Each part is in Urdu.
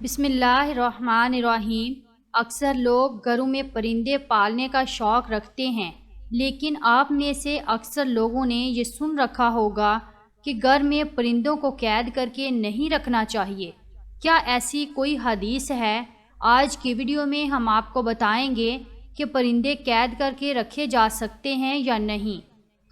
بسم اللہ الرحمن الرحیم۔ اکثر لوگ گھروں میں پرندے پالنے کا شوق رکھتے ہیں، لیکن آپ میں سے اکثر لوگوں نے یہ سن رکھا ہوگا کہ گھر میں پرندوں کو قید کر کے نہیں رکھنا چاہیے۔ کیا ایسی کوئی حدیث ہے؟ آج کی ویڈیو میں ہم آپ کو بتائیں گے کہ پرندے قید کر کے رکھے جا سکتے ہیں یا نہیں۔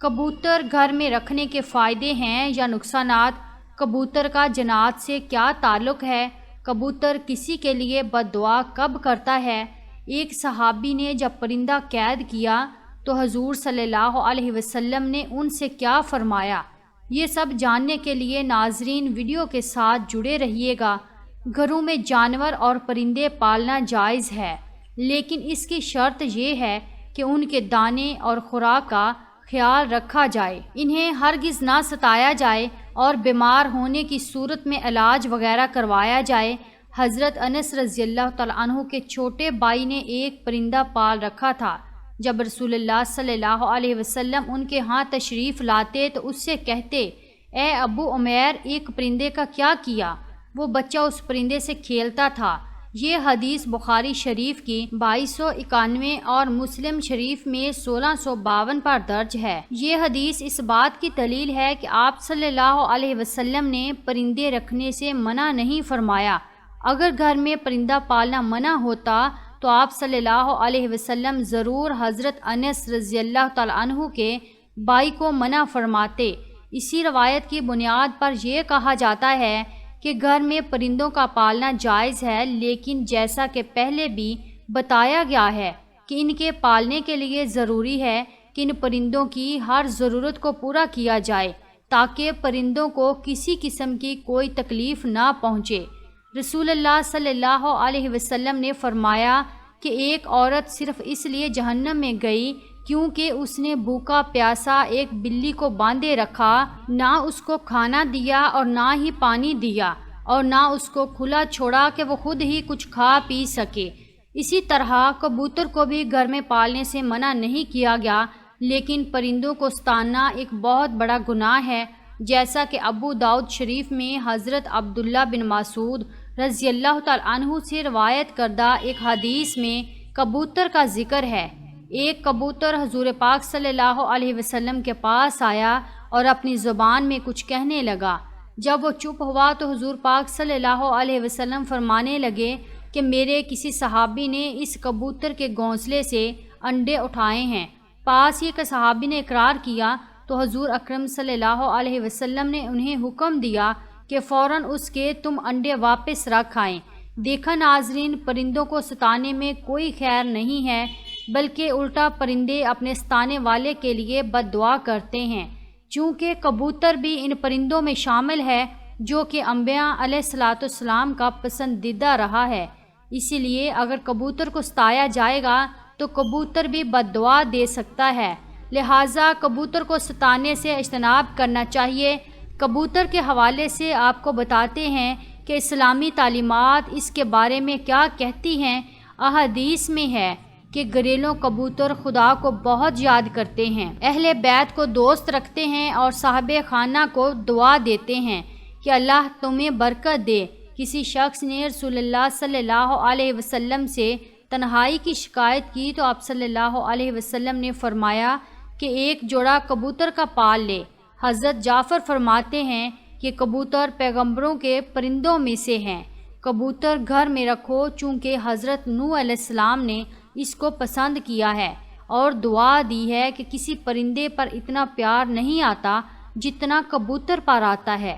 کبوتر گھر میں رکھنے کے فائدے ہیں یا نقصانات؟ کبوتر کا جنات سے کیا تعلق ہے؟ کبوتر کسی کے لیے بد دعا کب کرتا ہے؟ ایک صحابی نے جب پرندہ قید کیا تو حضور صلی اللہ علیہ وسلم نے ان سے کیا فرمایا؟ یہ سب جاننے کے لیے ناظرین ویڈیو کے ساتھ جڑے رہیے گا۔ گھروں میں جانور اور پرندے پالنا جائز ہے، لیکن اس کی شرط یہ ہے کہ ان کے دانے اور خوراک کا خیال رکھا جائے، انہیں ہرگز نہ ستایا جائے اور بیمار ہونے کی صورت میں علاج وغیرہ کروایا جائے۔ حضرت انس رضی اللہ تعالیٰ عنہ کے چھوٹے بھائی نے ایک پرندہ پال رکھا تھا۔ جب رسول اللہ صلی اللہ علیہ وسلم ان کے ہاں تشریف لاتے تو اس سے کہتے، اے ابو عمیر، ایک پرندے کا کیا کیا؟ وہ بچہ اس پرندے سے کھیلتا تھا۔ یہ حدیث بخاری شریف کی 2291 اور مسلم شریف میں 1652 پر درج ہے۔ یہ حدیث اس بات کی دلیل ہے کہ آپ صلی اللہ علیہ وسلم نے پرندے رکھنے سے منع نہیں فرمایا۔ اگر گھر میں پرندہ پالنا منع ہوتا تو آپ صلی اللہ علیہ وسلم ضرور حضرت انس رضی اللہ تعالیٰ عنہ کے بھائی کو منع فرماتے۔ اسی روایت کی بنیاد پر یہ کہا جاتا ہے کہ گھر میں پرندوں کا پالنا جائز ہے، لیکن جیسا کہ پہلے بھی بتایا گیا ہے کہ ان کے پالنے کے لیے ضروری ہے کہ ان پرندوں کی ہر ضرورت کو پورا کیا جائے تاکہ پرندوں کو کسی قسم کی کوئی تکلیف نہ پہنچے۔ رسول اللہ صلی اللہ علیہ وسلم نے فرمایا کہ ایک عورت صرف اس لیے جہنم میں گئی کیونکہ اس نے بھوکا پیاسا ایک بلی کو باندھے رکھا، نہ اس کو کھانا دیا اور نہ ہی پانی دیا، اور نہ اس کو کھلا چھوڑا کہ وہ خود ہی کچھ کھا پی سکے۔ اسی طرح کبوتر کو بھی گھر میں پالنے سے منع نہیں کیا گیا، لیکن پرندوں کو ستانا ایک بہت بڑا گناہ ہے، جیسا کہ ابو داؤد شریف میں حضرت عبداللہ بن مسعود رضی اللہ تعالیٰ عنہ سے روایت کردہ ایک حدیث میں کبوتر کا ذکر ہے۔ ایک کبوتر حضور پاک صلی اللہ علیہ وسلم کے پاس آیا اور اپنی زبان میں کچھ کہنے لگا۔ جب وہ چپ ہوا تو حضور پاک صلی اللہ علیہ وسلم فرمانے لگے کہ میرے کسی صحابی نے اس کبوتر کے گھونسلے سے انڈے اٹھائے ہیں۔ پاس ہی کے صحابی نے اقرار کیا تو حضور اکرم صلی اللہ علیہ وسلم نے انہیں حکم دیا کہ فوراً اس کے تم انڈے واپس رکھ آئیں۔ دیکھا ناظرین، پرندوں کو ستانے میں کوئی خیر نہیں ہے، بلکہ الٹا پرندے اپنے ستانے والے کے لیے بد دعا کرتے ہیں۔ چونکہ کبوتر بھی ان پرندوں میں شامل ہے جو کہ انبیاء علیہ الصلوۃ والسلام کا پسندیدہ رہا ہے، اسی لیے اگر کبوتر کو ستایا جائے گا تو کبوتر بھی بد دعا دے سکتا ہے، لہٰذا کبوتر کو ستانے سے اجتناب کرنا چاہیے۔ کبوتر کے حوالے سے آپ کو بتاتے ہیں کہ اسلامی تعلیمات اس کے بارے میں کیا کہتی ہیں۔ احادیث میں ہے کہ گھریلو کبوتر خدا کو بہت یاد کرتے ہیں، اہل بیت کو دوست رکھتے ہیں اور صاحب خانہ کو دعا دیتے ہیں کہ اللہ تمہیں برکت دے۔ کسی شخص نے رسول اللہ صلی اللہ علیہ وسلم سے تنہائی کی شکایت کی تو آپ صلی اللہ علیہ وسلم نے فرمایا کہ ایک جوڑا کبوتر کا پال لے۔ حضرت جعفر فرماتے ہیں کہ کبوتر پیغمبروں کے پرندوں میں سے ہیں۔ کبوتر گھر میں رکھو چونکہ حضرت نوح علیہ السلام نے اس کو پسند کیا ہے اور دعا دی ہے کہ کسی پرندے پر اتنا پیار نہیں آتا جتنا کبوتر پر آتا ہے۔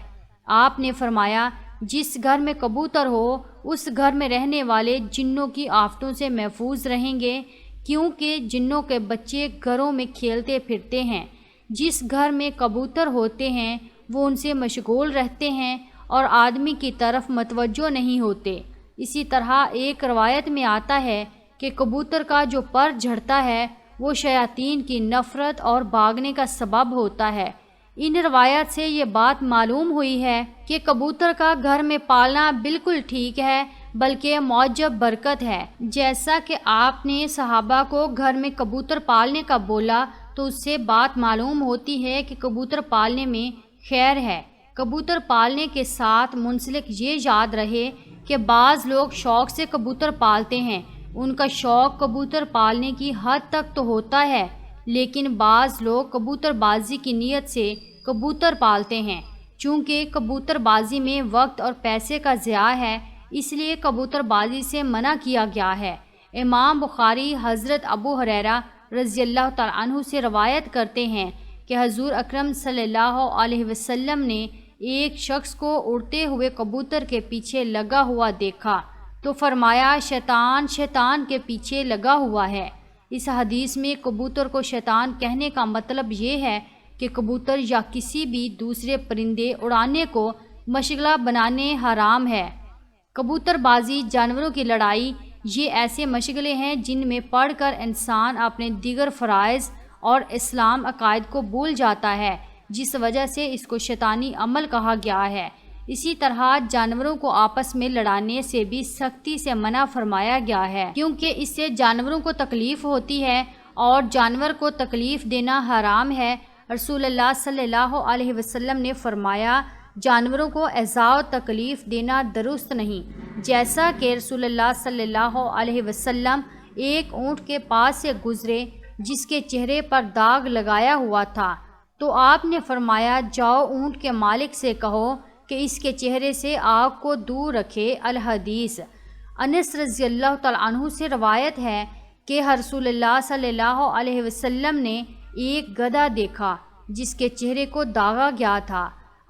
آپ نے فرمایا جس گھر میں کبوتر ہو اس گھر میں رہنے والے جنوں کی آفتوں سے محفوظ رہیں گے، کیونکہ جنوں کے بچے گھروں میں کھیلتے پھرتے ہیں۔ جس گھر میں کبوتر ہوتے ہیں وہ ان سے مشغول رہتے ہیں اور آدمی کی طرف متوجہ نہیں ہوتے۔ اسی طرح ایک روایت میں آتا ہے کہ کبوتر کا جو پر جھڑتا ہے وہ شیاطین کی نفرت اور بھاگنے کا سبب ہوتا ہے۔ ان روایات سے یہ بات معلوم ہوئی ہے کہ کبوتر کا گھر میں پالنا بالکل ٹھیک ہے، بلکہ معجب برکت ہے۔ جیسا کہ آپ نے صحابہ کو گھر میں کبوتر پالنے کا بولا تو اس سے بات معلوم ہوتی ہے کہ کبوتر پالنے میں خیر ہے۔ کبوتر پالنے کے ساتھ منسلک یہ یاد رہے کہ بعض لوگ شوق سے کبوتر پالتے ہیں، ان کا شوق کبوتر پالنے کی حد تک تو ہوتا ہے، لیکن بعض لوگ کبوتر بازی کی نیت سے کبوتر پالتے ہیں۔ چونکہ کبوتر بازی میں وقت اور پیسے کا ضیاع ہے، اس لیے کبوتر بازی سے منع کیا گیا ہے۔ امام بخاری حضرت ابو ہریرہ رضی اللہ تعالیٰ عنہ سے روایت کرتے ہیں کہ حضور اکرم صلی اللہ علیہ وسلم نے ایک شخص کو اڑتے ہوئے کبوتر کے پیچھے لگا ہوا دیکھا تو فرمایا شیطان شیطان کے پیچھے لگا ہوا ہے۔ اس حدیث میں کبوتر کو شیطان کہنے کا مطلب یہ ہے کہ کبوتر یا کسی بھی دوسرے پرندے اڑانے کو مشغلہ بنانے حرام ہے۔ کبوتر بازی، جانوروں کی لڑائی، یہ ایسے مشغلے ہیں جن میں پڑھ کر انسان اپنے دیگر فرائض اور اسلام عقائد کو بھول جاتا ہے، جس وجہ سے اس کو شیطانی عمل کہا گیا ہے۔ اسی طرح جانوروں کو آپس میں لڑانے سے بھی سختی سے منع فرمایا گیا ہے، کیونکہ اس سے جانوروں کو تکلیف ہوتی ہے اور جانور کو تکلیف دینا حرام ہے۔ رسول اللہ صلی اللہ علیہ وسلم نے فرمایا جانوروں کو ایذا و تکلیف دینا درست نہیں۔ جیسا کہ رسول اللہ صلی اللہ علیہ وسلم ایک اونٹ کے پاس سے گزرے جس کے چہرے پر داغ لگایا ہوا تھا تو آپ نے فرمایا جاؤ اونٹ کے مالک سے کہو کہ اس کے چہرے سے آگ کو دور رکھے۔ الحدیث۔ انس رضی اللہ تعالیٰ عنہ سے روایت ہے کہ رسول اللہ صلی اللہ علیہ وسلم نے ایک گدھا دیکھا جس کے چہرے کو داغا گیا تھا۔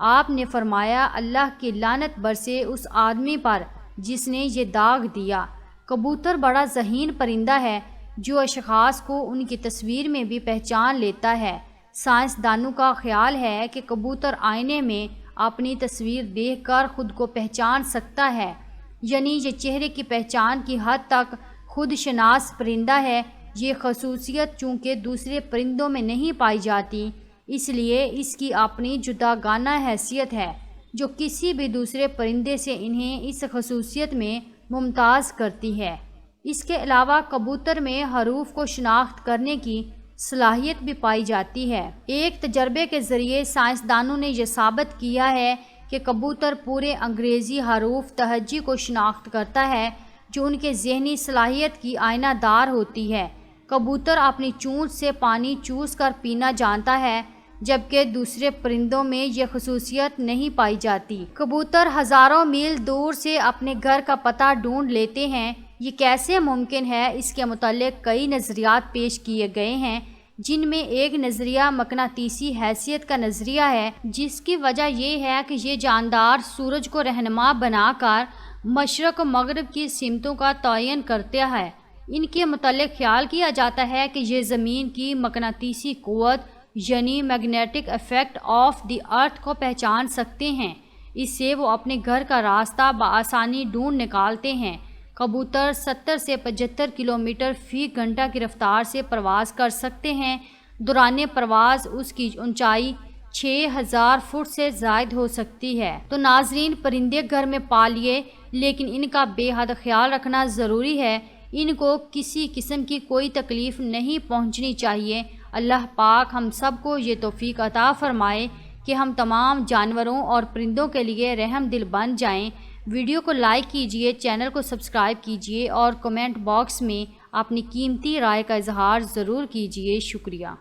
آپ نے فرمایا اللہ کی لعنت برسے اس آدمی پر جس نے یہ داغ دیا۔ کبوتر بڑا ذہین پرندہ ہے جو اشخاص کو ان کی تصویر میں بھی پہچان لیتا ہے۔ سائنسدانوں کا خیال ہے کہ کبوتر آئینے میں اپنی تصویر دیکھ کر خود کو پہچان سکتا ہے، یعنی یہ چہرے کی پہچان کی حد تک خود شناس پرندہ ہے۔ یہ خصوصیت چونکہ دوسرے پرندوں میں نہیں پائی جاتی، اس لیے اس کی اپنی جداگانہ حیثیت ہے جو کسی بھی دوسرے پرندے سے انہیں اس خصوصیت میں ممتاز کرتی ہے۔ اس کے علاوہ کبوتر میں حروف کو شناخت کرنے کی صلاحیت بھی پائی جاتی ہے۔ ایک تجربے کے ذریعے سائنسدانوں نے یہ ثابت کیا ہے کہ کبوتر پورے انگریزی حروف تہجی کو شناخت کرتا ہے جو ان کے ذہنی صلاحیت کی آئینہ دار ہوتی ہے۔ کبوتر اپنی چونچ سے پانی چوس کر پینا جانتا ہے، جبکہ دوسرے پرندوں میں یہ خصوصیت نہیں پائی جاتی۔ کبوتر ہزاروں میل دور سے اپنے گھر کا پتہ ڈھونڈ لیتے ہیں۔ یہ کیسے ممکن ہے؟ اس کے متعلق کئی نظریات پیش کیے گئے ہیں، جن میں ایک نظریہ مقناطیسی حیثیت کا نظریہ ہے، جس کی وجہ یہ ہے کہ یہ جاندار سورج کو رہنما بنا کر مشرق و مغرب کی سمتوں کا تعین کرتا ہے۔ ان کے متعلق خیال کیا جاتا ہے کہ یہ زمین کی مقناطیسی قوت یعنی میگنیٹک ایفیکٹ آف دی ارتھ کو پہچان سکتے ہیں، اس سے وہ اپنے گھر کا راستہ بآسانی ڈھونڈ نکالتے ہیں۔ کبوتر 70 سے 75 کلومیٹر فی گھنٹہ کی رفتار سے پرواز کر سکتے ہیں۔ دوران پرواز اس کی اونچائی 6000 فٹ سے زائد ہو سکتی ہے۔ تو ناظرین، پرندے گھر میں پالیے، لیکن ان کا بے حد خیال رکھنا ضروری ہے۔ ان کو کسی قسم کی کوئی تکلیف نہیں پہنچنی چاہیے۔ اللہ پاک ہم سب کو یہ توفیق عطا فرمائے کہ ہم تمام جانوروں اور پرندوں کے لیے رحم دل بن جائیں۔ ویڈیو کو لائک کیجئے، چینل کو سبسکرائب کیجئے اور کمنٹ باکس میں اپنی قیمتی رائے کا اظہار ضرور کیجئے۔ شکریہ۔